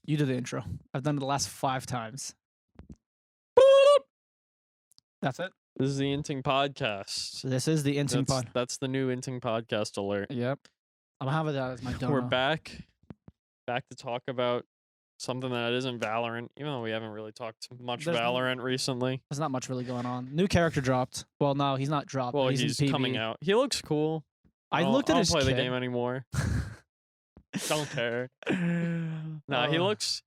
You do the intro. I've done it the last 5 times. That's it. This is the Inting podcast. This is the Inting pod. That's the new Inting podcast alert. Yep. I'm having that as my dono. We're back to talk about something that isn't Valorant, even though we haven't really talked much Valorant recently. There's not much really going on. New character dropped. Well, no, he's not dropped. Well, he's he's coming out. He looks cool. I looked at his I don't play kit. the game anymore. Don't care. Nah, he looks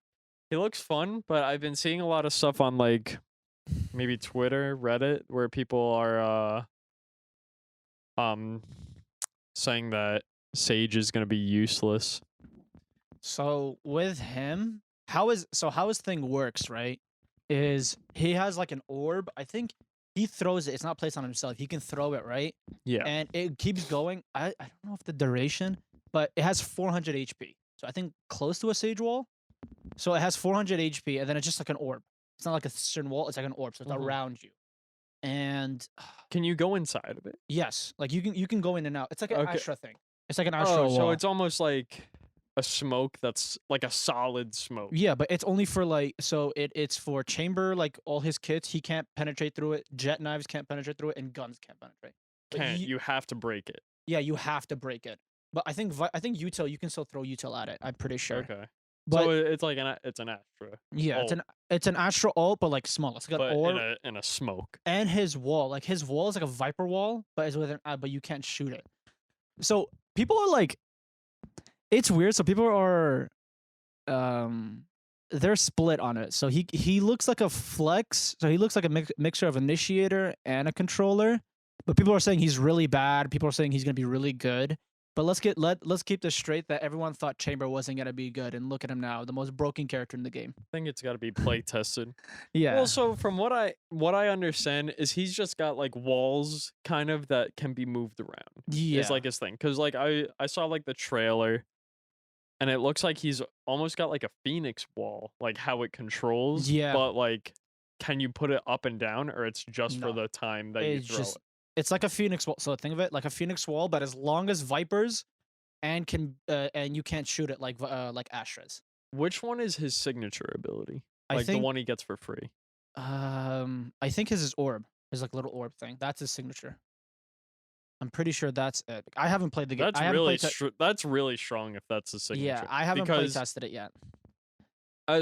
fun, but I've been seeing a lot of stuff on like maybe Twitter, Reddit, where people are saying that Sage is gonna be useless. So with him, how his thing works, right? Is he has like an orb. I think he throws it. It's not placed on himself. He can throw it, right? Yeah. And it keeps going. I don't know if the duration, but it has 400 HP. So I think close to a Sage wall. So it has 400 HP, and then it's just like an orb. It's not like a certain wall. It's like an orb. So it's around you. And can you go inside of it? Yes, like you can go in and out. It's like an Astra thing. It's like an Astra wall. So it's almost like a smoke that's like a solid smoke. Yeah, but it's only for like, so it's for Chamber, like all his kits, he can't penetrate through it. Jet knives can't penetrate through it, and guns can't penetrate. Can't. You have to break it. Yeah, you have to break it. But I think util, you can still throw util at it. I'm pretty sure. Okay. But so it's like it's an Astra. Yeah, ult, it's an Astra ult, but like small. It's got orb in a smoke. And his wall, like his wall is like a Viper wall, but it's with an but you can't shoot it. So people are like, it's weird. So people are, they're split on it. So he looks like a flex. So he looks like a mixture of initiator and a controller. But people are saying he's really bad. People are saying he's gonna be really good. But let's keep this straight that everyone thought Chamber wasn't gonna be good, and look at him now, the most broken character in the game. I think it's got to be play tested. Yeah. Well, so from what I understand is he's just got like walls kind of that can be moved around. Yeah. It's like his thing, because like I saw like the trailer, and it looks like he's almost got like a Phoenix wall, like how it controls. Yeah. But like, can you put it up and down, or it's just for the time that you throw it? It's like a Phoenix wall. So think of it like a Phoenix wall, but as long as Vipers, and you can't shoot it like Astras. Which one is his signature ability? I Like think the one he gets for free. I think his orb, his like little orb thing. That's his signature. I'm pretty sure that's it. I haven't played the game. That's really strong if that's his signature. Yeah, I haven't play tested it yet.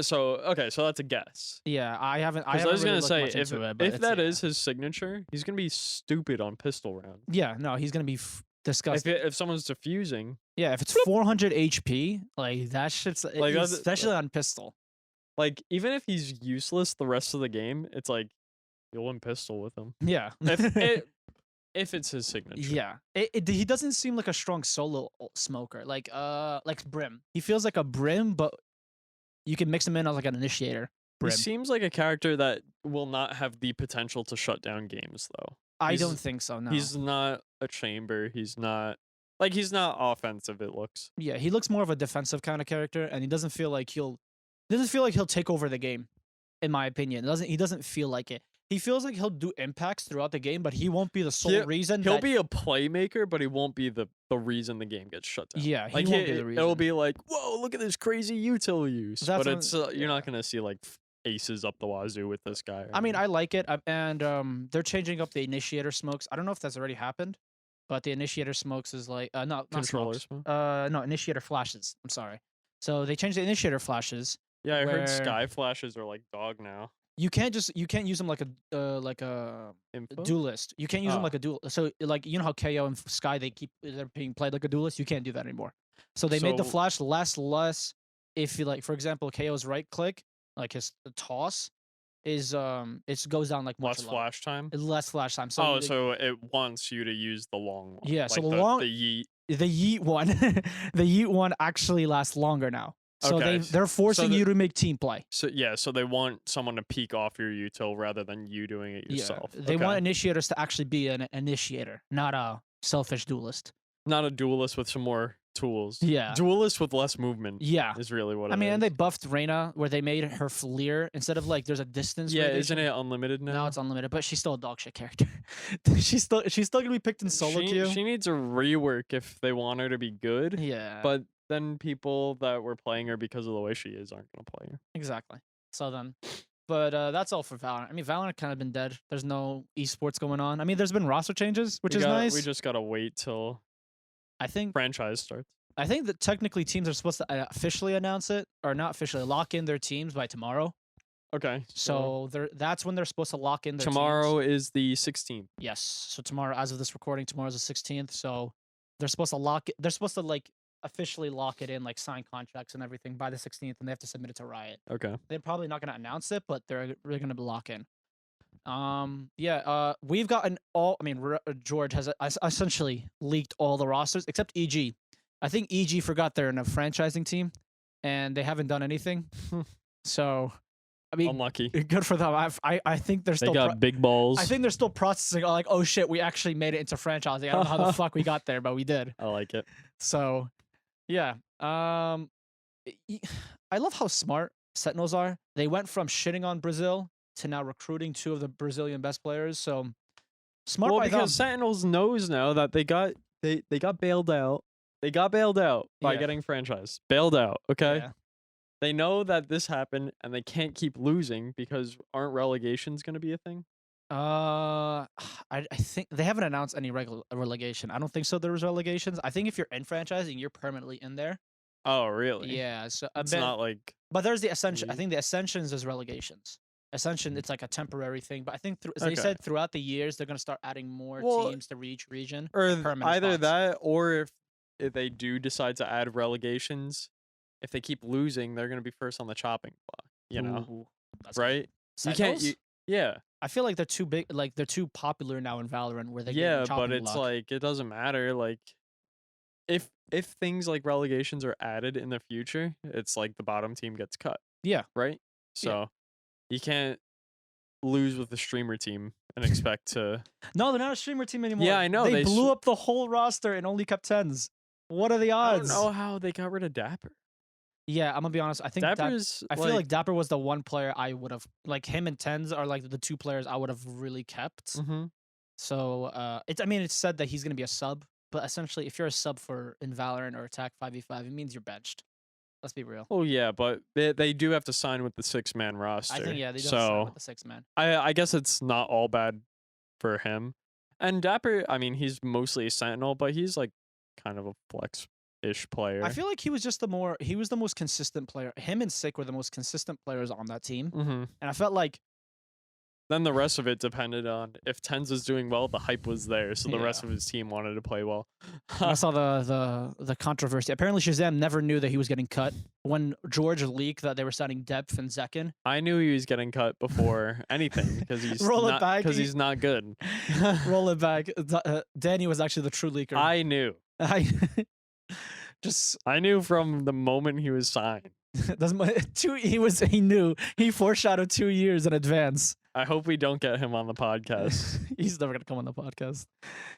So that's a guess. Yeah, I haven't. I was really gonna say if that is is his signature, he's gonna be stupid on pistol round. Yeah, no, he's gonna be disgusting. If someone's defusing. Yeah, if it's 400 HP, like that shit's like especially on pistol. Like even if he's useless the rest of the game, it's like you'll win pistol with him. Yeah. If it's his signature. Yeah. He doesn't seem like a strong solo smoker. Like Brim. He feels like a Brim, but you can mix him in as like an initiator. Brim. He seems like a character that will not have the potential to shut down games, though. I don't think so, no. He's not a Chamber. He's not offensive, it looks. Yeah, he looks more of a defensive kind of character, and he doesn't feel like he'll take over the game, in my opinion. He doesn't feel like it. He feels like he'll do impacts throughout the game, but he won't be the sole reason. He'll be a playmaker, but he won't be the reason the game gets shut down. Yeah, he won't be the reason. It'll be like, whoa, look at this crazy util use. But it's you're not gonna see like aces up the wazoo with this guy. I mean, I like it, and they're changing up the initiator smokes. I don't know if that's already happened, but the initiator smokes is like not controller smoke. No, initiator flashes. I'm sorry. So they changed the initiator flashes. Yeah, I heard sky flashes are like dog now. You can't use them like a duelist. You can't use them like a duel. So like you know how KO and Sky they're being played like a duelist. You can't do that anymore. So they made the flash less. If you like, for example, KO's right click, like his toss, is it goes down like much less flash time. Less flash time. So so it wants you to use the long one. Yeah. Like so the yeet one, the yeet one actually lasts longer now. So they're forcing you to make team play. So so they want someone to peek off your util rather than you doing it yourself. Yeah, they want initiators to actually be an initiator, not a selfish duelist. Not a duelist with some more tools. Yeah. Duelist with less movement. Yeah. Is really what it is. I mean, and they buffed Reyna where they made her fleer instead of like there's a distance. Yeah, isn't it unlimited now? Now it's unlimited, but she's still a dog shit character. she's still gonna be picked in solo queue. She needs a rework if they want her to be good. Yeah. But then people that were playing her because of the way she is aren't gonna play her. Exactly. So then, but that's all for Valorant. I mean, Valorant kind of been dead. There's no esports going on. I mean, there's been roster changes, which is nice. We just gotta wait till I think franchise starts. I think that technically teams are supposed to officially announce it, or not officially, lock in their teams by tomorrow. Okay. So that's when they're supposed to lock in their tomorrow teams. is the 16th. Yes. So tomorrow, as of this recording, tomorrow's the 16th. So they're supposed to lock it. They're supposed to like officially lock it in, like sign contracts and everything by the 16th, and they have to submit it to Riot. Okay. They're probably not going to announce it, but they're going to lock in. We've gotten all. I mean, George has essentially leaked all the rosters except EG. I think EG forgot they're in a franchising team, and they haven't done anything. So, I mean, unlucky. Good for them. I think they're still. They got big balls. I think they're still processing. Like, oh shit, we actually made it into franchising. I don't know how the fuck we got there, but we did. I like it. So, yeah. I love how smart Sentinels are. They went from shitting on Brazil to now recruiting 2 of the Brazilian best players. So smart by them. Because Sentinels knows now that they got bailed out. They got bailed out by getting franchised. Bailed out, okay? Yeah. They know that this happened and they can't keep losing because aren't relegations going to be a thing? I think they haven't announced any relegation. I don't think so. There was relegations. I think if you're in franchising, you're permanently in there. Oh, really? Yeah. So it's not like. But there's the Ascension. I think the Ascensions is relegations. Ascension, it's like a temporary thing. But I think they said throughout the years they're gonna start adding more teams to each region. Or either spots. That, or if they do decide to add relegations, if they keep losing, they're gonna be first on the chopping block. You know, right? You can't. Yeah. I feel like they're too big. Like they're too popular now in Valorant, where they but it's block. Like it doesn't matter. Like if things like relegations are added in the future, it's like the bottom team gets cut. Yeah. Right. So you can't lose with the streamer team and expect to. No, they're not a streamer team anymore. Yeah, I know. They blew up the whole roster and only kept 10s. What are the odds? I don't know how they got rid of Dapper. Yeah, I'm gonna be honest. I think Dapper's. I feel like Dapper was the one player I would have like. Him and 10s are like the 2 players I would have really kept. So it's said that he's gonna be a sub, but essentially, if you're a sub in Valorant or Attack 5v5, it means you're benched. Let's be real. Oh yeah, but they do have to sign with the 6-man roster. I think they do have to sign with the 6-man. I guess it's not all bad for him. And Dapper, I mean, he's mostly a Sentinel, but he's like kind of a flex-ish player. I feel like he was the most consistent player. Him and Sick were the most consistent players on that team. And I felt like then the rest of it depended on if 10s was doing well, the hype was there, so the rest of his team wanted to play well. I saw the controversy. Apparently, Shazam never knew that he was getting cut when George leaked that they were signing Depth and Zekin. I knew he was getting cut before anything because he's he's not good. Roll it back. Danny was actually the true leaker. I knew. I knew from the moment he was signed. He knew. He foreshadowed 2 years in advance. I hope we don't get him on the podcast. He's never gonna come on the podcast.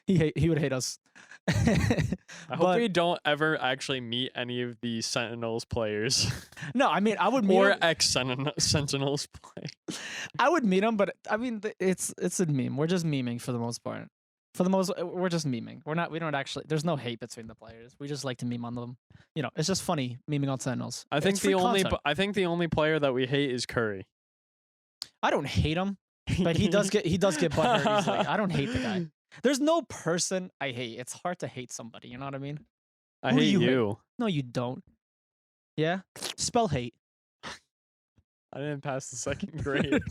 He would hate us. I hope we don't ever actually meet any of the Sentinels players. No, I mean I would meet or ex-Sentinels play. I would meet them, but I mean it's a meme. We're just memeing for the most part. We're just memeing. We don't actually. There's no hate between the players. We just like to meme on them. You know, it's just funny memeing on Sentinels. I think the only player that we hate is Curry. I don't hate him, but he does get butthurt easily. I don't hate the guy. There's no person I hate. It's hard to hate somebody. You know what I mean? I hate you. No, you don't. Yeah, spell hate. I didn't pass the 2nd grade.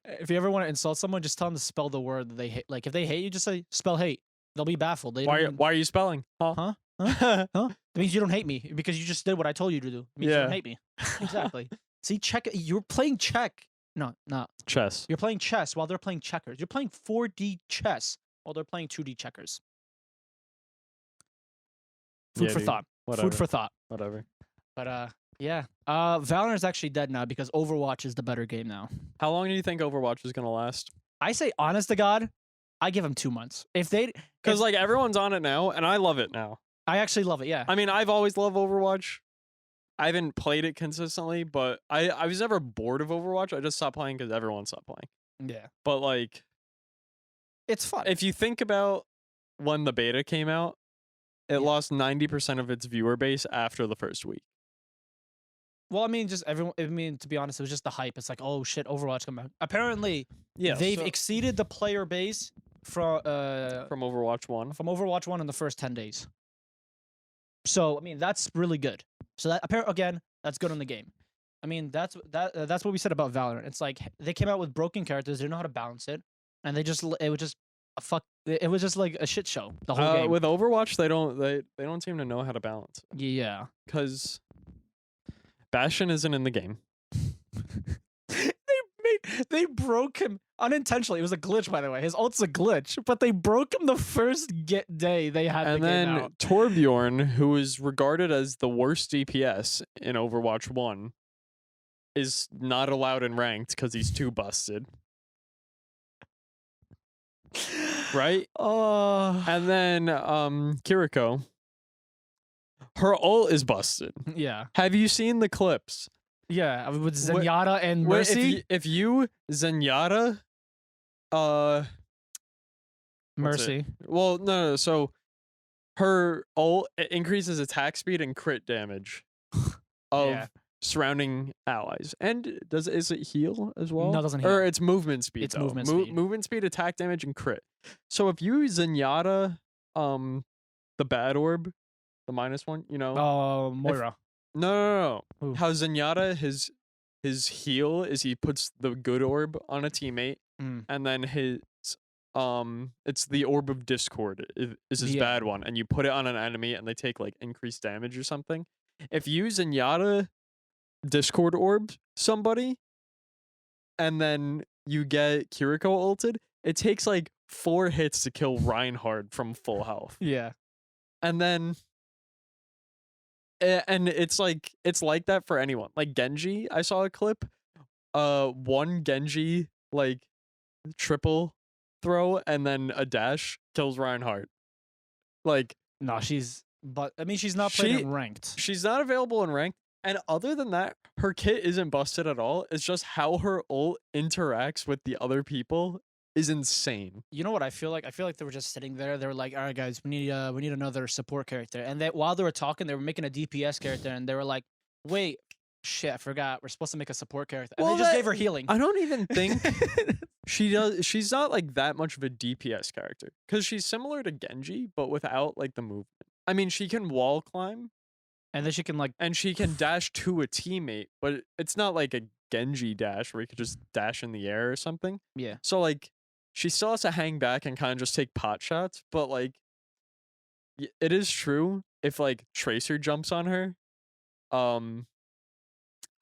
If you ever want to insult someone, just tell them to spell the word that they hate. Like if they hate you, just say spell hate. They'll be baffled. Why are you spelling? Huh? It means you don't hate me because you just did what I told you to do. It means you don't hate me. Exactly. See, you're playing check. No. Chess. You're playing chess while they're playing checkers. You're playing 4D chess while they're playing 2D checkers. Food for thought. Whatever. Food for thought. Whatever. But yeah. Valorant is actually dead now because Overwatch is the better game now. How long do you think Overwatch is gonna last? I say, honest to God, I give them 2 months. Because like everyone's on it now, and I love it now. I actually love it. Yeah. I mean, I've always loved Overwatch. I haven't played it consistently, but I was never bored of Overwatch. I just stopped playing because everyone stopped playing. Yeah. But like, it's fun. If you think about when the beta came out, it lost 90% of its viewer base after the first week. Well, I mean, just everyone. I mean, to be honest, it was just the hype. It's like, oh shit, Overwatch come back. Apparently, they've exceeded the player base from Overwatch 1. From Overwatch 1 in the first 10 days. So I mean, that's really good. So that again, that's good on the game. I mean, that's what we said about Valorant. It's like they came out with broken characters. They didn't know how to balance it, and it was just It was just like a shit show. The whole game. With Overwatch, they don't seem to know how to balance it. Yeah, because Bastion isn't in the game. They broke him unintentionally. It was a glitch, by the way. His ult's a glitch, but they broke him the first day they had the game out. And then Torbjorn, who is regarded as the worst DPS in Overwatch 1, is not allowed in ranked because he's too busted. Right? And then Kiriko, her ult is busted. Yeah. Have you seen the clips? Yeah, with Zenyatta and Mercy. If you Zenyatta, Mercy. Well, no. So her ult increases attack speed and crit damage of surrounding allies. And is it heal as well? No, it doesn't heal. Or it's movement speed. It's movement speed. Movement speed, attack damage, and crit. So if you Zenyatta, the bad orb, the -1, you know. Moira. No. How Zenyatta, his heal is he puts the good orb on a teammate, and then his it's the orb of discord is his bad one, and you put it on an enemy and they take like increased damage or something. If you Zenyatta discord orb somebody, and then you get Kiriko ulted, it takes like 4 hits to kill Reinhardt from full health. Yeah. And then and it's like that for anyone. Like Genji, I saw a clip. One Genji like triple throw and then a dash kills Reinhardt. Like no, she's not playing in ranked. She's not available in ranked. And other than that, her kit isn't busted at all. It's just how her ult interacts with the other people is insane. You know what I feel like? I feel like they were just sitting there. They were like, "All right, guys, we need another support character." And that while they were talking, they were making a DPS character, and they were like, "Wait, shit, I forgot. We're supposed to make a support character." And they just gave her healing. I don't even think she does. She's not like that much of a DPS character because she's similar to Genji, but without like the movement. I mean, she can wall climb, and then she can dash to a teammate, but it's not like a Genji dash where you could just dash in the air or something. Yeah. So like. She still has to hang back and kind of just take pot shots, but like, it is true if like Tracer jumps on her, a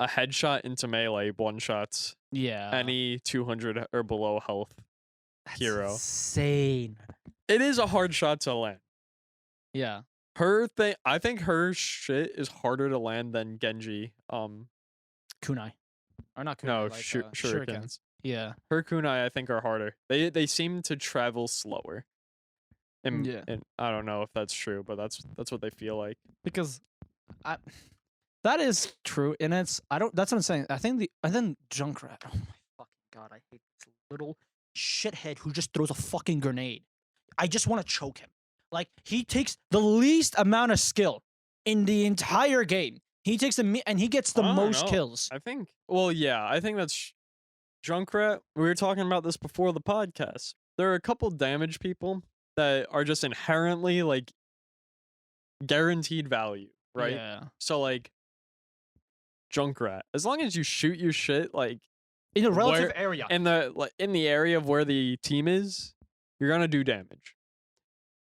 headshot into melee one-shots any 200 or below health hero. Insane. It is a hard shot to land. Yeah. I think her shit is harder to land than Genji. Kunai. Or not kunai. No, like, shurikens. Yeah. Her kunai, I think, are harder. They seem to travel slower. And I don't know if that's true, but that's what they feel like. Because that is true, and that's what I'm saying. And then Junkrat. Oh my fucking god, I hate this little shithead who just throws a fucking grenade. I just want to choke him. Like, he takes the least amount of skill in the entire game. He takes and he gets the most kills. I think that's Junkrat. We were talking about this before the podcast. There are a couple damage people that are just inherently like guaranteed value, right? Yeah. So like Junkrat, as long as you shoot your shit like in a relative area, in the area of where the team is, you're gonna do damage.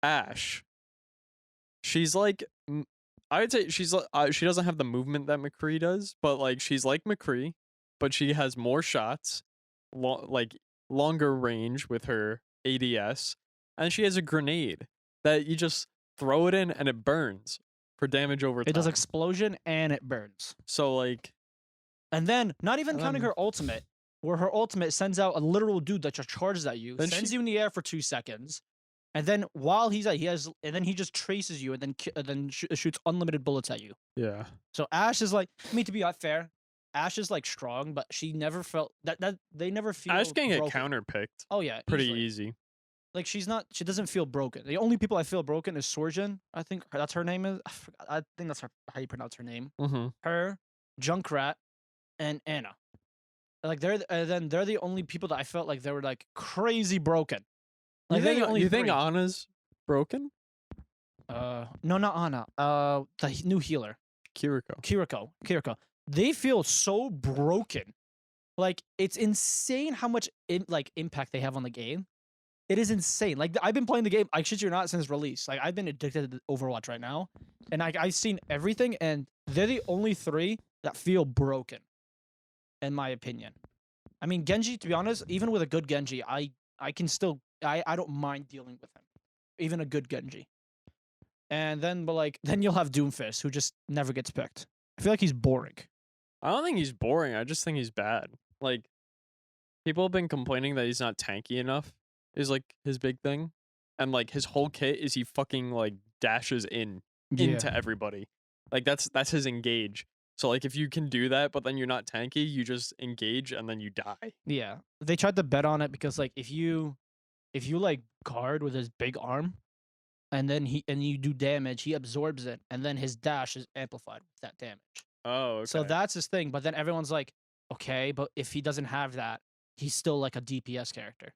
Ashe, she's like, I would say she doesn't have the movement that McCree does, but like she's like McCree, but she has more shots, longer range with her ADS, and she has a grenade that you just throw it in and it burns for damage over time. It does explosion and it burns. So like, and then not even counting her ultimate, where her ultimate sends out a literal dude that just charges at you, sends you in the air for 2 seconds, and then while he's and then he just traces you and then shoots unlimited bullets at you. Yeah. So Ashe is like, I mean, to be fair, Ashe is like strong, but she never felt that they never feel. Ashe can get counter picked. Oh yeah, pretty easy. like she doesn't feel broken. The only people I feel broken is Sorjin. I think that's her name is. I think that's how you pronounce her name. Her, Junkrat, and Anna. Like they're the only people that I felt like they were like crazy broken. Like you think Anna's broken? No, not Anna. The new healer. Kiriko. They feel so broken. Like it's insane how much impact they have on the game. It is insane. Like I've been playing the game, I shit you not, since release. Like I've been addicted to Overwatch right now, and I've seen everything, and they're the only three that feel broken, in my opinion. I mean, Genji, to be honest, even with a good Genji, I can still I don't mind dealing with him, even a good Genji. And then, but like then you'll have Doomfist, who just never gets picked. I feel like he's boring. I don't think he's boring. I just think he's bad. Like people have been complaining that he's not tanky enough. Is like his big thing, and like his whole kit is he fucking like dashes into everybody. Like that's his engage. So like if you can do that, but then you're not tanky, you just engage and then you die. Yeah, they tried to bet on it because like if you like guard with his big arm, and then you do damage, he absorbs it, and then his dash is amplified with that damage. Oh, okay. So that's his thing. But then everyone's like, okay, but if he doesn't have that, he's still like a DPS character.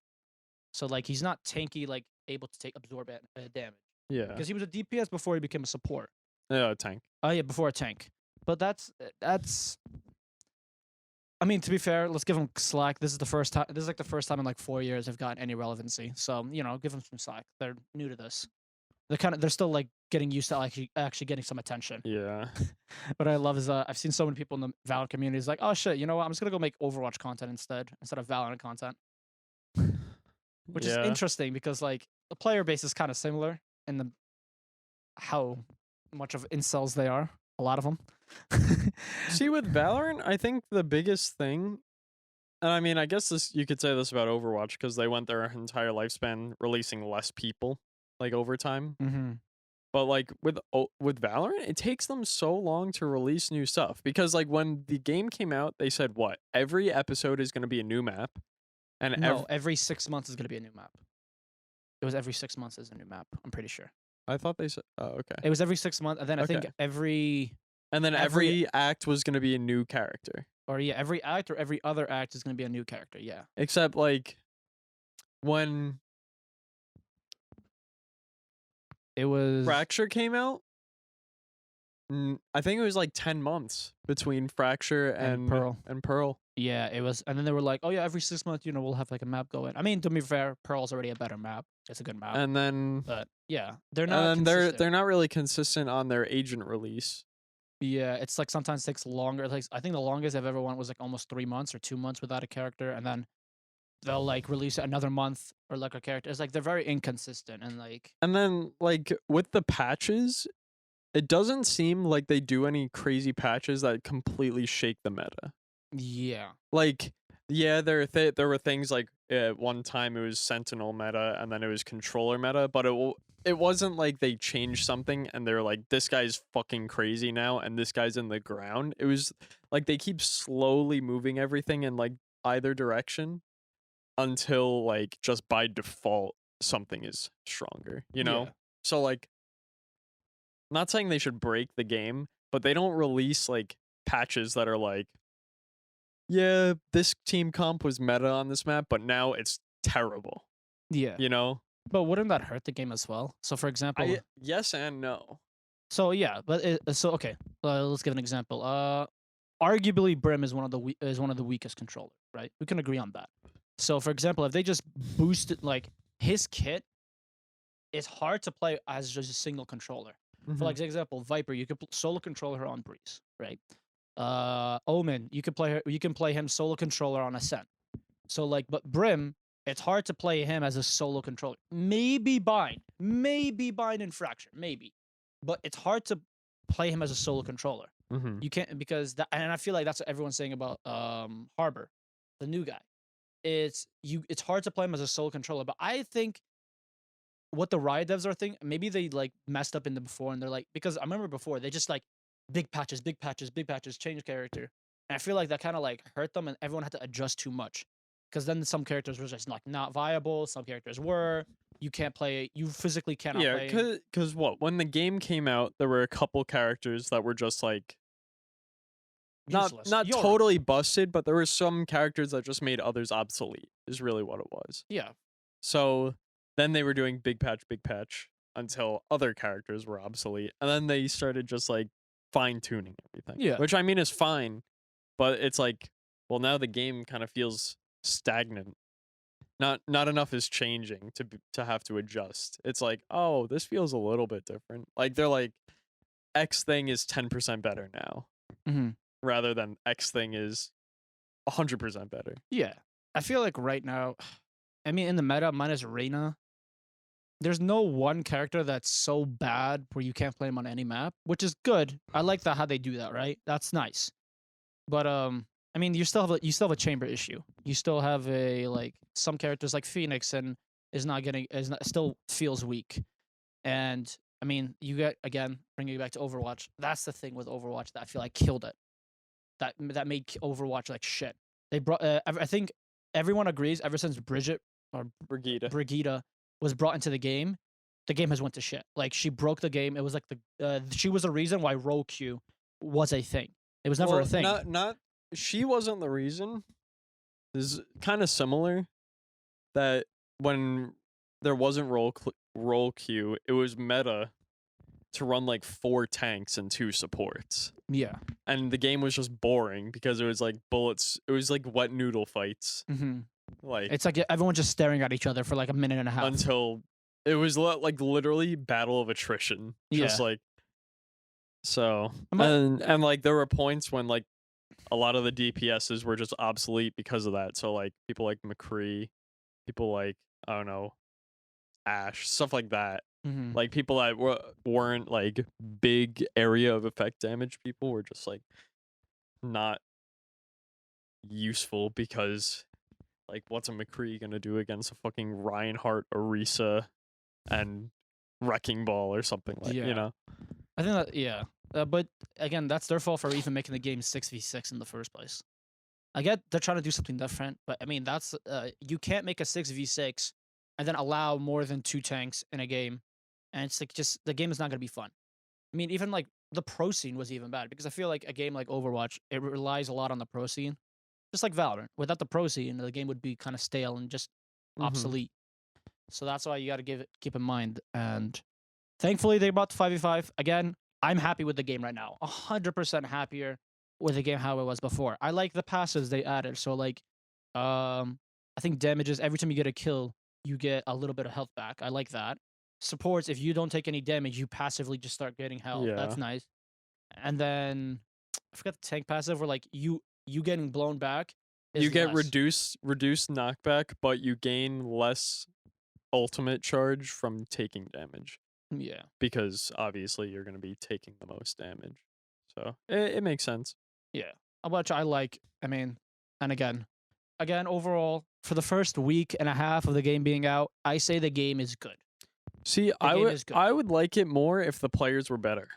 So like he's not tanky, like able to absorb damage. Yeah. Because he was a DPS before he became a support. Yeah, a tank. Oh yeah, before a tank. But that's. I mean, to be fair, let's give him slack. This is the first time. This is like the first time in like 4 years they've gotten any relevancy. So give them some slack. They're new to this. They're still like getting used to actually getting some attention. Yeah. What I love is I've seen so many people in the Valorant community is like, oh shit, you know what? I'm just gonna go make Overwatch content instead of Valorant content. Which is interesting because like the player base is kind of similar in the how much of incels they are. A lot of them. See, with Valorant, I think the biggest thing, and I mean, I guess you could say this about Overwatch because they went their entire lifespan releasing less people, like over time. Mm-hmm. But like with Valorant, it takes them so long to release new stuff because like when the game came out, they said what every episode is going to be a new map. And no, every 6 months is going to be a new map. It was every 6 months is a new map. I'm pretty sure. I thought they said, oh, okay. It was every 6 months, and then I think every act was going to be a new character. Or yeah, every act or every other act is going to be a new character. Yeah. Except like when it was Fracture came out, I think it was like 10 months between Fracture and Pearl. Yeah, it was, and then they were like, "Oh yeah, every 6 months, we'll have like a map going." I mean, to be fair, Pearl's already a better map. It's a good map. And then, but yeah, they're not. And they're not really consistent on their agent release. Yeah, it's like sometimes takes longer. Like I think the longest I've ever went was like almost 3 months or 2 months without a character, and then they'll like release it another month or like a character. It's like they're very inconsistent and like. And then like with the patches, it doesn't seem like they do any crazy patches that completely shake the meta. Yeah. Like, yeah, there were things like at one time it was Sentinel meta and then it was controller meta, but it wasn't like they changed something and they're like, this guy's fucking crazy now and this guy's in the ground. It was like they keep slowly moving everything in like either direction until like just by default something is stronger, Yeah. So like, not saying they should break the game, but they don't release like patches that are like, yeah, this team comp was meta on this map, but now it's terrible. Yeah. But wouldn't that hurt the game as well? So for example, yes and no. So yeah, but okay. Let's give an example. Arguably Brim is one of the weakest controllers, right? We can agree on that. So for example, if they just boosted like his kit, it's hard to play as just a single controller. Mm-hmm. For like example, Viper, you could solo control her on Breeze, right? Omen, you can play him solo controller on Ascent. So like, but Brim, it's hard to play him as a solo controller. Maybe Bind in Fracture, maybe, but it's hard to play him as a solo controller. Mm-hmm. You can't because that, and I feel like that's what everyone's saying about Harbor, the new guy. It's hard to play him as a solo controller, but I think what the Riot devs are thinking, maybe they like messed up in the before and they're like, because I remember before they just like big patches, change character. And I feel like that kind of like hurt them and everyone had to adjust too much. Because then some characters were just like not viable, some characters were. you can't play. You physically cannot Yeah, play. because what? When the game came out, there were a couple characters that were just like Useless. not Yoru. totally busted, but there were some characters that just made others obsolete. Is really what it was. Yeah. So then they were doing big patch until other characters were obsolete, and then they started just like fine tuning everything. Yeah. Which I mean is fine, but it's like, well, now the game kind of feels stagnant. Not enough is changing to have to adjust. It's like, oh, this feels a little bit different. Like they're like, X thing is 10% better now, rather than X thing is 100% better. Yeah, I feel like right now, I mean, in the meta minus Reyna, there's no one character that's so bad where you can't play him on any map, which is good. I like that how they do that, right? That's nice. But I mean, you still have a chamber issue. You still have a like some characters like Phoenix and still feels weak. And I mean, you get again bringing you back to Overwatch. That's the thing with Overwatch that I feel like killed it. That made Overwatch like shit. They brought. I think everyone agrees. Ever since Brigitte was brought into the game has went to shit. Like she broke the game. It was like she was the reason why roll queue was a thing. It was never a thing. Not she wasn't the reason. This is kind of similar. That when there wasn't roll queue, it was meta to run like 4 tanks and 2 supports. Yeah. And the game was just boring because it was like bullets. It was like wet noodle fights. Like it's like everyone just staring at each other for like a minute and a half until it was like literally battle of attrition. Just like so. And like there were points when like a lot of the DPSs were just obsolete because of that. So like people like McCree, people like I don't know, Ash, stuff like that. Like people that weren't like big area of effect damage people were just like not useful because like what's a McCree gonna do against a fucking Reinhardt, Orisa, and Wrecking Ball or something like you know? I think that but again that's their fault for even making the game 6v6 in the first place. I get they're trying to do something different, but I mean that's you can't make a 6v6 and then allow more than 2 tanks in a game. And it's like just the game is not going to be fun. I mean, even like the pro scene was even bad because I feel like a game like Overwatch, it relies a lot on the pro scene. Just like Valorant. Without the pro scene, the game would be kind of stale and just obsolete. So that's why you got to keep in mind. And thankfully, they brought the 5v5. Again, I'm happy with the game right now. 100% happier with the game how it was before. I like the passes they added. So like, I think damages, every time you get a kill, you get a little bit of health back. I like that. Supports, if you don't take any damage, you passively just start getting health. Yeah. That's nice. And then I forgot the tank passive where like you getting blown back. You get reduced knockback, but you gain less ultimate charge from taking damage. Yeah. Because obviously you're gonna be taking the most damage. So it makes sense. Yeah. Which I like. I mean, and again, overall, for the first week and a half of the game being out, I say the game is good. See, I would like it more if the players were better.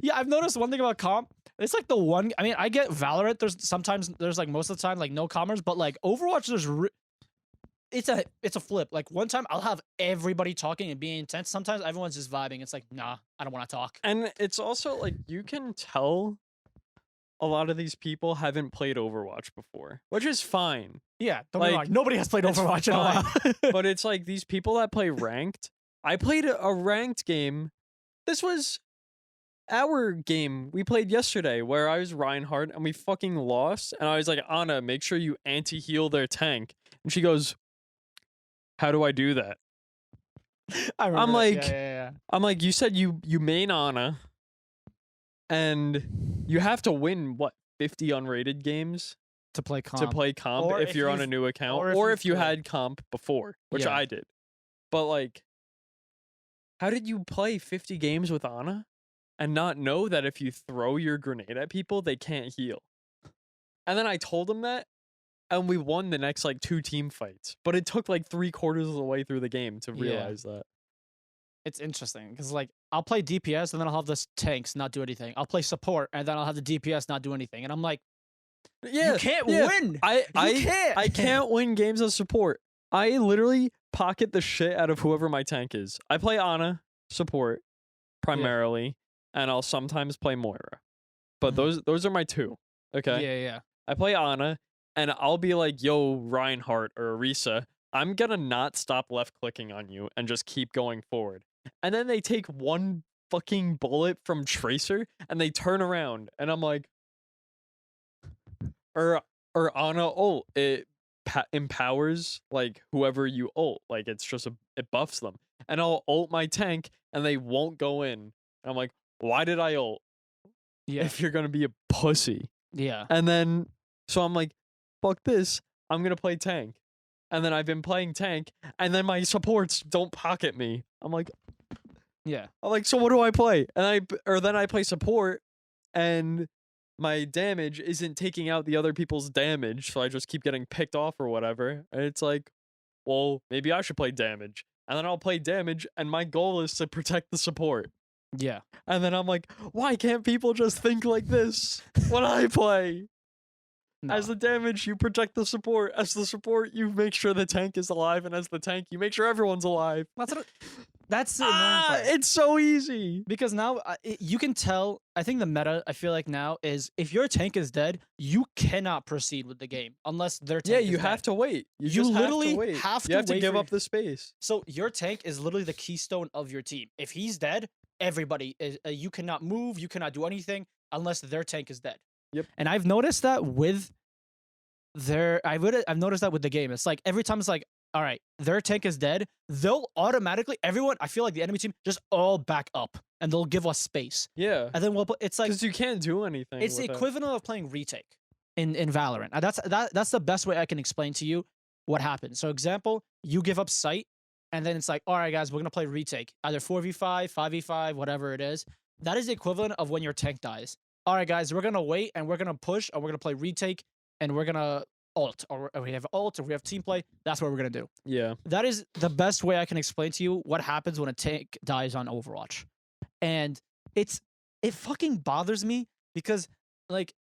Yeah, I've noticed one thing about comp. It's like the one. I mean, I get Valorant. There's like most of the time like no comers, but like Overwatch, it's a flip. Like one time I'll have everybody talking and being intense. Sometimes everyone's just vibing. It's like, nah, I don't want to talk. And it's also like you can tell a lot of these people haven't played Overwatch before, which is fine. Yeah, don't get me wrong. Nobody has played Overwatch in a while. But it's like these people that play ranked. I played a ranked game. This was our game we played yesterday where I was Reinhardt and we fucking lost. And I was like, Anna, make sure you anti-heal their tank. And she goes, how do I do that? I'm like, I'm like, you said you main Anna. And you have to win, what, 50 unrated games? To play comp. If you're on a new account. Or if you had comp before, which I did. But, like, how did you play 50 games with Ana and not know that if you throw your grenade at people, they can't heal? And then I told him that, and we won the next, like, 2 team fights. But it took, like, 3/4 of the way through the game to realize that. It's interesting because like I'll play DPS and then I'll have the tanks not do anything. I'll play support and then I'll have the DPS not do anything. And I'm like, you can't win. I can't win games of support. I literally pocket the shit out of whoever my tank is. I play Ana support primarily, and I'll sometimes play Moira. But those are my two. Okay. Yeah. I play Ana, and I'll be like, "Yo, Reinhardt or Arisa, I'm gonna not stop left clicking on you and just keep going forward." And then they take one fucking bullet from Tracer and they turn around, and I'm like, or Ana ult, it empowers like whoever you ult, like it's just it buffs them, and I'll ult my tank and they won't go in. And I'm like, why did I ult? Yeah. If you're gonna be a pussy. Yeah. And then so I'm like, fuck this, I'm gonna play tank. And then I've been playing tank, and then my supports don't pocket me. I'm like, so what do I play? And then I play support, and my damage isn't taking out the other people's damage, so I just keep getting picked off or whatever. And it's like, well, maybe I should play damage. And then I'll play damage, and my goal is to protect the support. Yeah. And then I'm like, why can't people just think like this when I play? No. As the damage, you protect the support. As the support, you make sure the tank is alive. And as the tank, you make sure everyone's alive. That's the annoying part. It's so easy. Because now you can tell, I think the meta, I feel like now, is if your tank is dead, you cannot proceed with the game unless their tank is you dead. have to wait. You literally have to You have to wait give up the space. So your tank is literally the keystone of your team. If he's dead, everybody is. You cannot move. You cannot do anything unless their tank is dead. Yep. And I've noticed that with I've noticed that with the game. It's like every time it's like, all right, their tank is dead, they'll automatically, everyone, I feel like the enemy team just all back up and they'll give us space. Yeah. And then it's like, because you can't do anything. It's the equivalent of playing retake in Valorant. And that's the best way I can explain to you what happens. So example, you give up sight, and then it's like, all right, guys, we're gonna play retake, either 4v5, 5v5, whatever it is. That is the equivalent of when your tank dies. All right, guys, we're gonna wait and we're gonna push, and we're gonna play retake, and we're gonna ult, or we have ult, or we have team play. That's what we're gonna do. Yeah. That is the best way I can explain to you what happens when a tank dies on Overwatch. And it fucking bothers me because like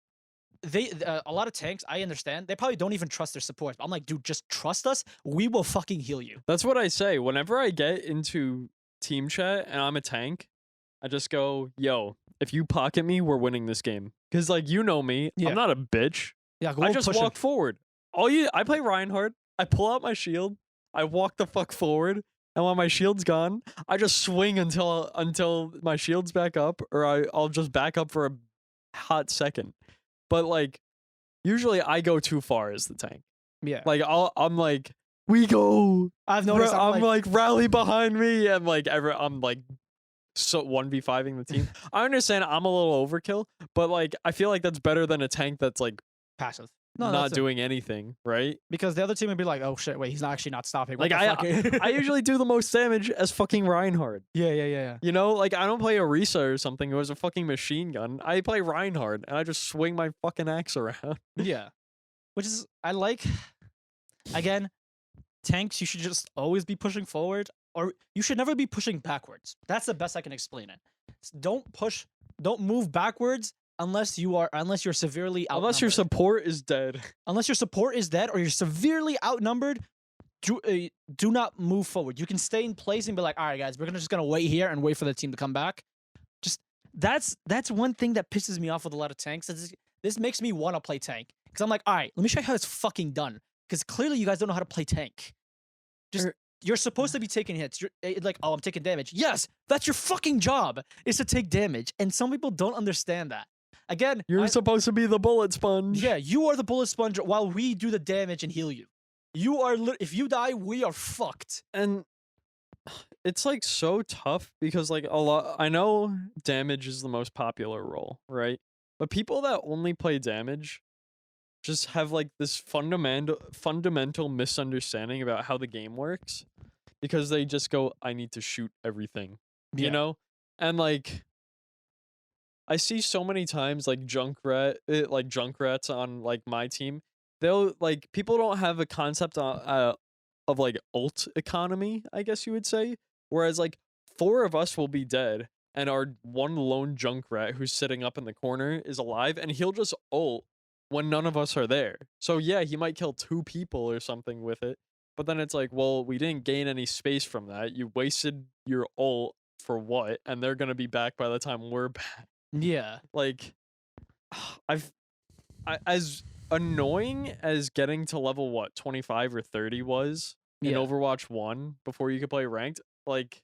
a lot of tanks, I understand, they probably don't even trust their supports. But I'm like, dude, just trust us. We will fucking heal you. That's what I say. Whenever I get into team chat and I'm a tank, I just go, yo, if you pocket me, we're winning this game. Because like, you know me, I'm not a bitch. Yeah, I just walk forward. I play Reinhardt. I pull out my shield. I walk the fuck forward. And when my shield's gone, I just swing until my shield's back up, or I'll just back up for a hot second. But like, usually I go too far as the tank. Yeah. Like I'm like, we go. I've noticed. I'm like rally behind me, and like I'm like so 1v5ing the team. I understand I'm a little overkill, but like I feel like that's better than a tank that's like passive. Not doing anything, right? Because the other team would be like, oh shit, wait, he's actually not stopping. Like I usually do the most damage as fucking Reinhardt. Yeah. You know, like I don't play Orisa or something who has a fucking machine gun. I play Reinhardt and I just swing my fucking axe around. Yeah. Which is, I like, again, tanks, you should just always be pushing forward, or you should never be pushing backwards. That's the best I can explain it. Don't move backwards unless you're severely outnumbered. Unless your support is dead. Unless your support is dead or you're severely outnumbered, do not move forward. You can stay in place and be like, all right, guys, we're just gonna wait here and wait for the team to come back. Just that's one thing that pisses me off with a lot of tanks. This makes me want to play tank because I'm like, all right, let me show you how it's fucking done. Because clearly you guys don't know how to play tank. You're supposed to be taking hits. You're like, oh, I'm taking damage. Yes, that's your fucking job, is to take damage. And some people don't understand that. Again, you're supposed to be the bullet sponge. Yeah, you are the bullet sponge while we do the damage and heal you. You are if you die, we are fucked. And it's like so tough because like I know damage is the most popular role, right? But people that only play damage just have like this fundamental misunderstanding about how the game works, because they just go, I need to shoot everything, you know? And like, I see so many times like Junkrats on like my team. They'll like, people don't have a concept of like ult economy, I guess you would say. Whereas like 4 of us will be dead and our one lone Junkrat who's sitting up in the corner is alive, and he'll just ult when none of us are there. So yeah, he might kill 2 people or something with it, But then it's like, well, we didn't gain any space from that. You wasted your ult for what? And they're gonna be back by the time we're back. Yeah. Like, as annoying as getting to level what 25 or 30 was in Overwatch 1 before you could play ranked, like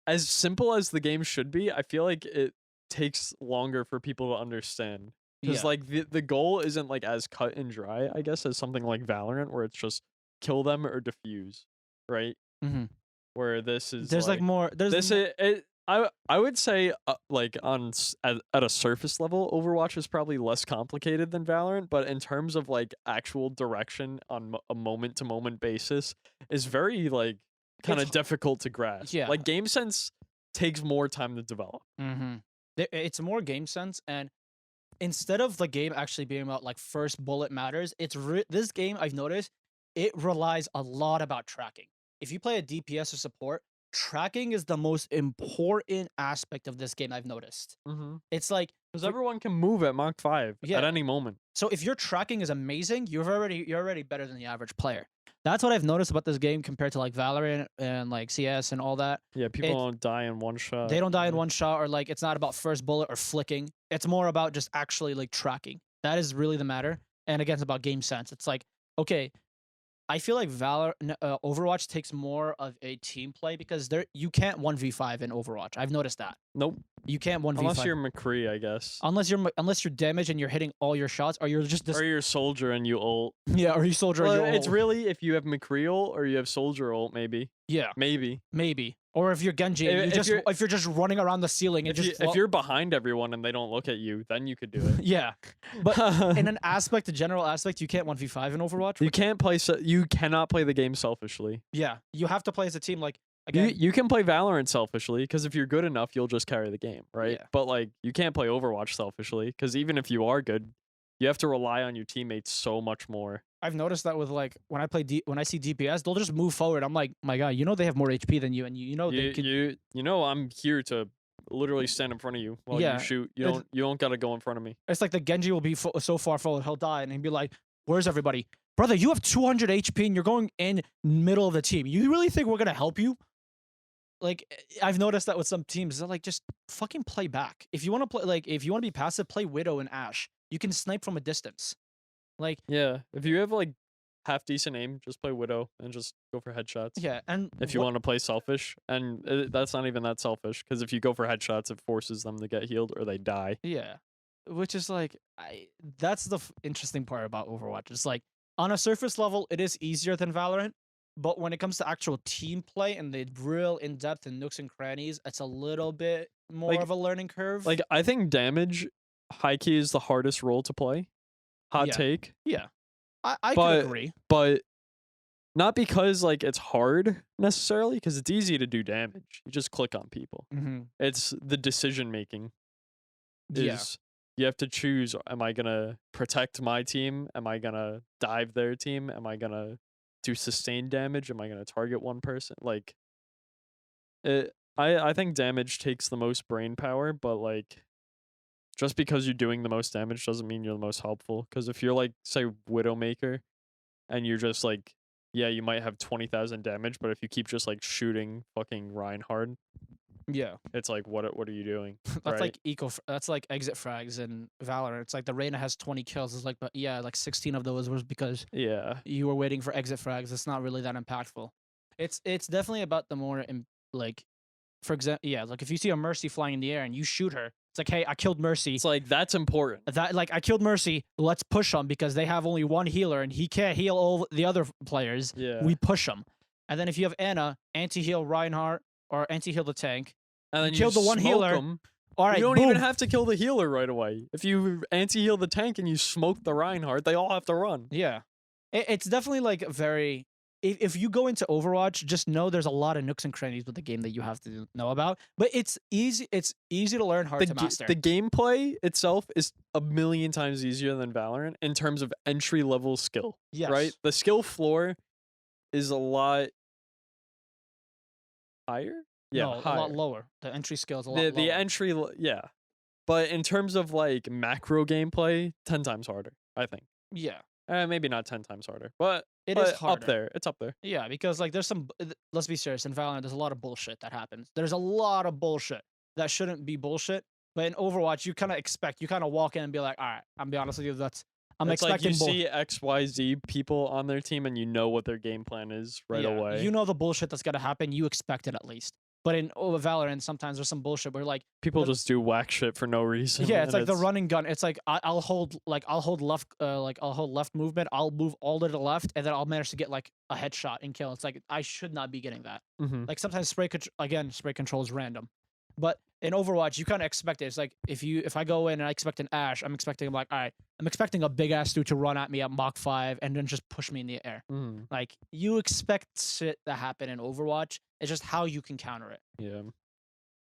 as simple as the game should be, I feel like it takes longer for people to understand. Because like the goal isn't like as cut and dry, I guess, as something like Valorant, where it's just kill them or defuse, right? Mm-hmm. Where this is there's like more. There's this I would say like at a surface level, Overwatch is probably less complicated than Valorant, but in terms of like actual direction on a moment to moment basis, is very like kind of difficult to grasp. Yeah, like game sense takes more time to develop. Mm-hmm. It's more game sense, and instead of the game actually being about like first bullet matters, it's this game I've noticed it relies a lot about tracking. If you play a DPS or support, tracking is the most important aspect of this game I've noticed. Mm-hmm. It's like because everyone can move at Mach 5 at any moment. So if your tracking is amazing, you're already better than the average player. That's what I've noticed about this game compared to like Valorant and like CS and all that. Yeah, people don't die in one shot. They don't die in one shot, or like it's not about first bullet or flicking. It's more about just actually like tracking. That is really the matter. And again, it's about game sense. It's like, okay, I feel like Overwatch takes more of a team play because you can't 1v5 in Overwatch. I've noticed that. Nope. You can't 1v5. Unless you're McCree, I guess. Unless you're damaged and you're hitting all your shots, or you're just or you're soldier and you ult. Yeah, or you soldier and you ult. It's really if you have McCree ult or you have soldier ult, maybe. Yeah. Maybe. Or if you're Genji, if you're just running around the ceiling and if you're behind everyone and they don't look at you, then you could do it. Yeah, but in a general aspect, you can't 1v5 in Overwatch. You cannot play the game selfishly. Yeah, you have to play as a team. Like again, you can play Valorant selfishly because if you're good enough, you'll just carry the game, right? Yeah. But like you can't play Overwatch selfishly because even if you are good, you have to rely on your teammates so much more. I've noticed that with like when I see DPS, they'll just move forward. I'm like, my God, they have more HP than you, and I'm here to literally stand in front of you while you shoot. You don't gotta go in front of me. It's like the Genji will be so far forward, he'll die, and he'll be like, "Where's everybody, brother? You have 200 HP, and you're going in middle of the team. You really think we're gonna help you?" Like I've noticed that with some teams, they're like, just fucking play back. If you want to play, like if you want to be passive, play Widow and Ashe. You can snipe from a distance. Like yeah, if you have like half decent aim, just play Widow and just go for headshots. Yeah, and if you want to play selfish, and that's not even that selfish because if you go for headshots, it forces them to get healed or they die. Yeah, which is like that's the interesting part about Overwatch. It's like on a surface level, it is easier than Valorant, but when it comes to actual team play and the real in depth and nooks and crannies, it's a little bit more of a learning curve. Like I think damage, high key is the hardest role to play. Hot take. Yeah. I could agree. But not because like it's hard necessarily, because it's easy to do damage. You just click on people. Mm-hmm. It's the decision making. You have to choose, am I gonna protect my team? Am I gonna dive their team? Am I gonna do sustained damage? Am I gonna target one person? Like I think damage takes the most brain power, but like just because you're doing the most damage doesn't mean you're the most helpful. Because if you're like, say, Widowmaker, and you're just like, yeah, you might have 20,000 damage, but if you keep just like shooting fucking Reinhardt, yeah, it's like, what are you doing? That's right? That's like exit frags in Valorant. It's like the Reyna has 20 kills. It's like, but yeah, like 16 of those was because you were waiting for exit frags. It's not really that impactful. It's definitely about the more like, for example, like if you see a Mercy flying in the air and you shoot her. It's like, hey, I killed Mercy. It's like, that's important. I killed Mercy. Let's push him because they have only one healer and he can't heal all the other players. Yeah. We push him. And then if you have Anna, anti-heal Reinhardt or anti-heal the tank, and then you kill the one healer. All right, you don't even have to kill the healer right away. If you anti-heal the tank and you smoke the Reinhardt, they all have to run. Yeah. It's definitely like very... If you go into Overwatch, just know there's a lot of nooks and crannies with the game that you have to know about. But it's easy. It's easy to learn, hard to master. The gameplay itself is a million times easier than Valorant in terms of entry level skill. Yes. Right. The skill floor is a lot higher. Yeah, no, higher. A lot lower. The entry skill is a lot lower. The entry, yeah. But in terms of like macro gameplay, 10 times harder, I think. Yeah. Maybe not 10 times harder, but It is up harder. there. It's up there. Yeah, because like there's some. Let's be serious. In Valorant, there's a lot of bullshit that happens. There's a lot of bullshit that shouldn't be bullshit. But in Overwatch, you kind of expect. You kind of walk in and be like, all right, I'm be honest with you. I'm It's like expecting. you see XYZ people on their team, and you know what their game plan is right away. You know the bullshit that's gonna happen. You expect it at least. But in Valorant, sometimes there's some bullshit where like people just do whack shit for no reason. Yeah, it's like the running gun. It's like I'll hold left I'll hold left movement. I'll move all to the left, and then I'll manage to get like a headshot and kill. It's like I should not be getting that. Like sometimes spray control is random, but in Overwatch you kind of expect it. It's like if I go in and I expect an Ash, I'm expecting like all right, I'm expecting a big ass dude to run at me at Mach 5 and then just push me in the air. Like you expect shit to happen in Overwatch. It's just how you can counter it. Yeah.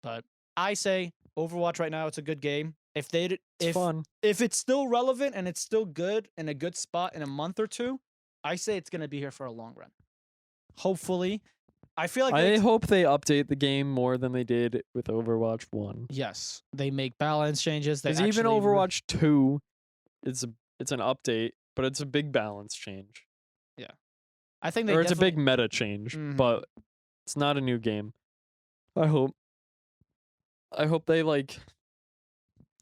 But I say Overwatch right now, it's a good game. It's fun. If it's still relevant and it's still good in a good spot in a month or two, I say it's gonna be here for a long run. Hopefully, I feel like I hope they update the game more than they did with Overwatch 1. Yes, they make balance changes. Because even Overwatch 2, it's an update, but it's a big balance change. Yeah, I think it's a big meta change, but it's not a new game. I hope they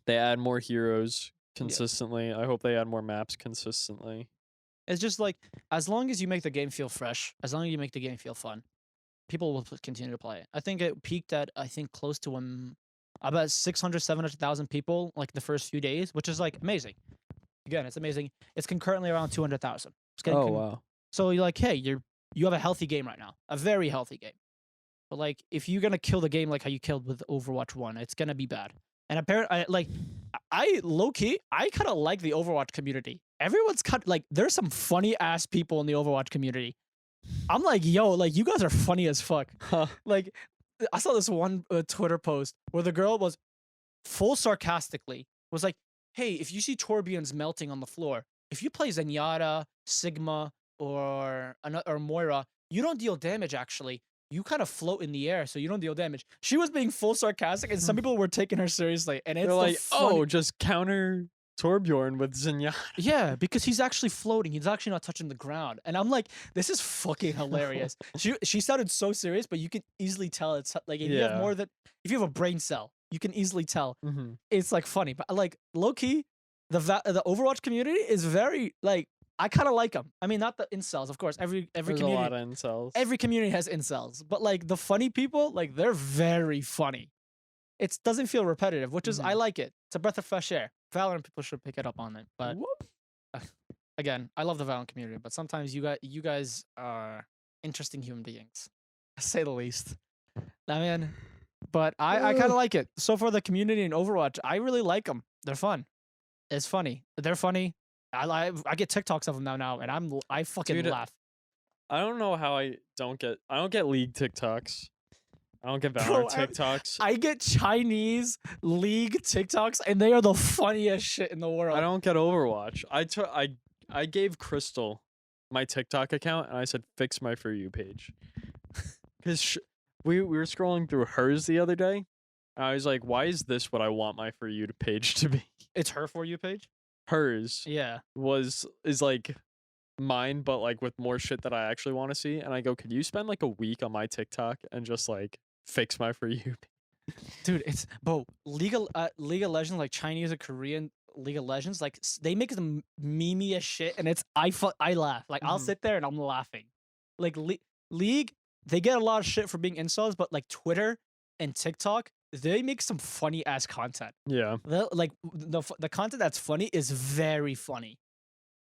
add more heroes consistently. I hope they add more maps consistently. It's just like as long as you make the game feel fresh, as long as you make the game feel fun, people will continue to play it. I think it peaked at close to about 600, 700,000 people like the first few days, which is like amazing. Again, it's amazing. It's concurrently around 200,000. Wow. So you're like, hey, you have a healthy game right now, a very healthy game. But like, if you're gonna kill the game like how you killed with Overwatch 1, it's gonna be bad. And apparently, I low key, I kind of like the Overwatch community. Everyone's there's some funny ass people in the Overwatch community. I'm like, yo, like you guys are funny as fuck. Like, I saw this one Twitter post where the girl was full sarcastically was like, hey, if you see Torbjorn's melting on the floor, if you play Zenyatta, Sigma, or Moira, you don't deal damage actually. You kind of float in the air, so you don't deal damage. She was being full sarcastic, and some people were taking her seriously. And it's like, oh, just counter Torbjorn with Zenyatta. Yeah, because he's actually floating. He's actually not touching the ground. And I'm like, this is fucking hilarious. She sounded so serious, but you can easily tell it's like if you have a brain cell, you can easily tell it's like funny. But like low key, the Overwatch community is very like. I kind of like them. I mean, not the incels, of course. There's community, a lot of incels. Every community has incels, but like the funny people, like they're very funny. It doesn't feel repetitive, which is I like it. It's a breath of fresh air. Valorant people should pick it up on it, but again, I love the Valorant community. But sometimes you guys are interesting human beings, to say the least. I mean, but I kind of like it. So for the community in Overwatch, I really like them. They're fun. It's funny. They're funny. I get TikToks of them now, and I fucking laugh. I don't know how I don't get League TikToks. I don't get Valorant TikToks. I get Chinese League TikToks, and they are the funniest shit in the world. I don't get Overwatch. I gave Crystal my TikTok account, and I said fix my For You page, because we were scrolling through hers the other day, and I was like, why is this what I want my For You page to be? It's her For You page. Hers is like mine, but like with more shit that I actually want to see. And I go, could you spend like a week on my TikTok and just like fix my For You? Dude, it's League of Legends, like Chinese or Korean League of Legends, like they make some meme as shit, and it's I laugh. Like I'll sit there and I'm laughing. Like League, they get a lot of shit for being incels, but like Twitter and TikTok, they make some funny ass content. Yeah. Like the content that's funny is very funny.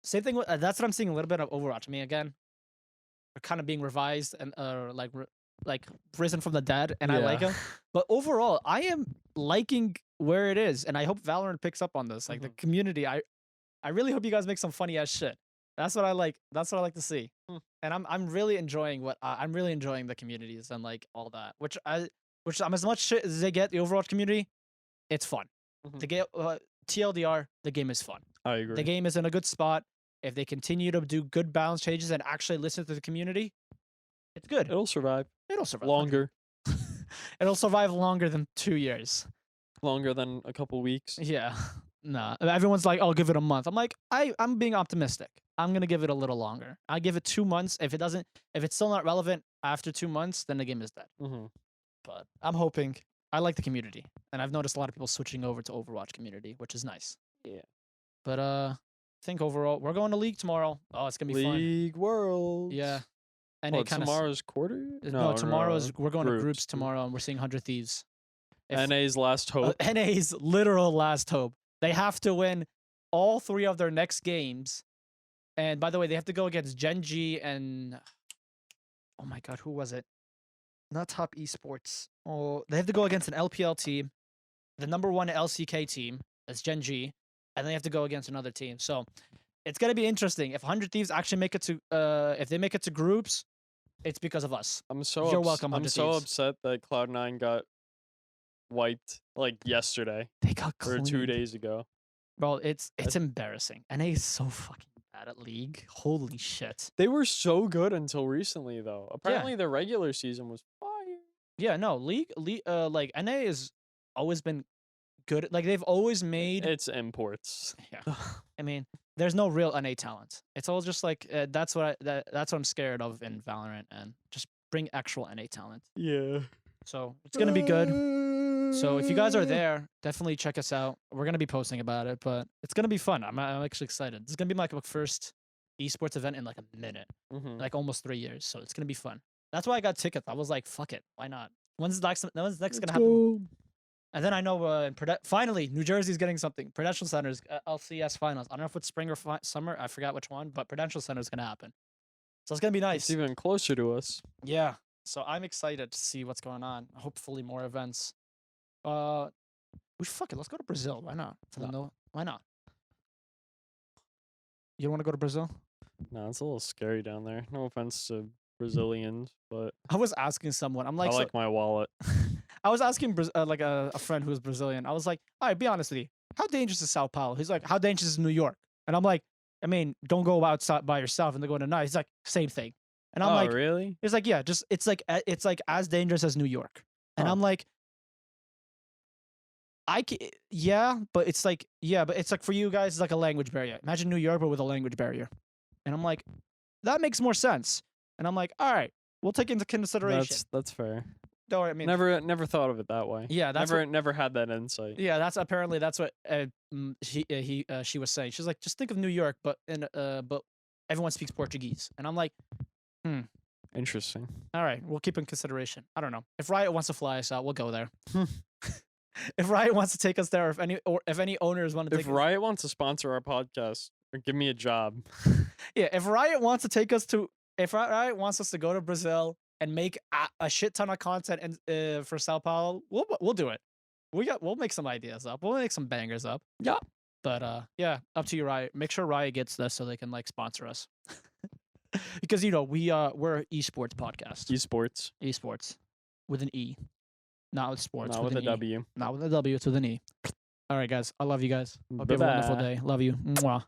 Same thing with that's what I'm seeing a little bit of Overwatch. I mean, again, we're kind of being revised and like risen from the dead, and I like them. But overall, I am liking where it is, and I hope Valorant picks up on this. Like the community, I really hope you guys make some funny ass shit. That's what I like. That's what I like to see. And I'm really enjoying I'm really enjoying the communities and like all that. Which I'm as much shit as they get the Overwatch community, it's fun. To get TLDR, the game is fun. I agree. The game is in a good spot. If they continue to do good balance changes and actually listen to the community, it's good. It'll survive. It'll survive longer. It'll survive longer than 2 years. Longer than a couple weeks. Yeah. Nah. Everyone's like, I'll give it a month. I'm like, I'm being optimistic. I'm gonna give it a little longer. I give it 2 months. If it's still not relevant after 2 months, then the game is dead. Mm-hmm. But I'm hoping. I like the community, and I've noticed a lot of people switching over to Overwatch community, which is nice. Yeah. But I think overall we're going to League tomorrow. Oh, it's gonna be fun. League Worlds. Yeah. And Well, it kind of tomorrow's quarter? no, tomorrow's we're going to groups. groups tomorrow, and we're seeing 100 Thieves. NA's last hope. NA's literal last hope. They have to win all 3 of their next games. And by the way, they have to go against Gen G and oh my god, who was it? Not Top Esports. Oh, they have to go against an LPL team, the #1 LCK team, that's Gen G, and they have to go against another team. So it's gonna be interesting. If 100 Thieves actually make it to if they make it to groups, it's because of us. You're welcome, I'm 100 so Thieves. upset that Cloud9 got wiped like yesterday. They got or 2 cleaned. days ago. Bro, it's embarrassing. NA is so fucking bad at League. Holy shit. They were so good until recently, though. Apparently, the regular season was fire. Yeah, no, League, like NA has always been good. Like they've always made. It's imports. Yeah, I mean, there's no real NA talent. It's all just like that's what I'm scared of in Valorant, and just bring actual NA talent. Yeah. So it's gonna be good. So if you guys are there, definitely check us out. We're gonna be posting about it, but it's gonna be fun. I'm actually excited. It's gonna be like my first esports event in like a minute, like almost 3 years. So it's gonna be fun. That's why I got tickets. I was like, fuck it, why not? When's next gonna happen? And then I know finally New Jersey's getting something. Prudential Center's LCS finals. I don't know if it's spring or summer. I forgot which one, but Prudential Center's gonna happen. So it's gonna be nice. It's even closer to us. Yeah. So I'm excited to see what's going on. Hopefully more events. Fuck it. Let's go to Brazil. Why not? Why not? You don't want to go to Brazil? No, it's a little scary down there. No offense to Brazilians, but I was asking someone. I'm like, I like my wallet. I was asking like a friend who was Brazilian. I was like, all right, be honest with you. How dangerous is Sao Paulo? He's like, how dangerous is New York? And I'm like, I mean, don't go outside by yourself and then go to night. He's like, same thing. And I'm like, really? He's like, yeah, just it's like as dangerous as New York. And I'm like, but it's like for you guys, it's like a language barrier. Imagine New York, but with a language barrier. And I'm like, that makes more sense. And I'm like, all right, we'll take into consideration. That's fair. Don't worry, I mean, never thought of it that way. Yeah, never had that insight. Yeah, that's what she was saying. She's like, just think of New York, but everyone speaks Portuguese. And I'm like, Interesting. All right, we'll keep in consideration. I don't know. If Riot wants to fly us out, we'll go there. If Riot wants to take us there, if any owners want to take If Riot wants to sponsor our podcast or give me a job. Yeah, if Riot wants to take us to if Riot wants us to go to Brazil and make a shit ton of content and for Sao Paulo, we'll do it. We'll make some ideas up. We'll make some bangers up. Yeah. But yeah, up to you, Riot. Make sure Riot gets this so they can like sponsor us. Because we're an esports podcast. Esports with an E. Not with sports. Not with a an W. E. Not with a W, it's with an E. All right, guys. I love you guys. Hope you have a wonderful day. Love you. Mwah.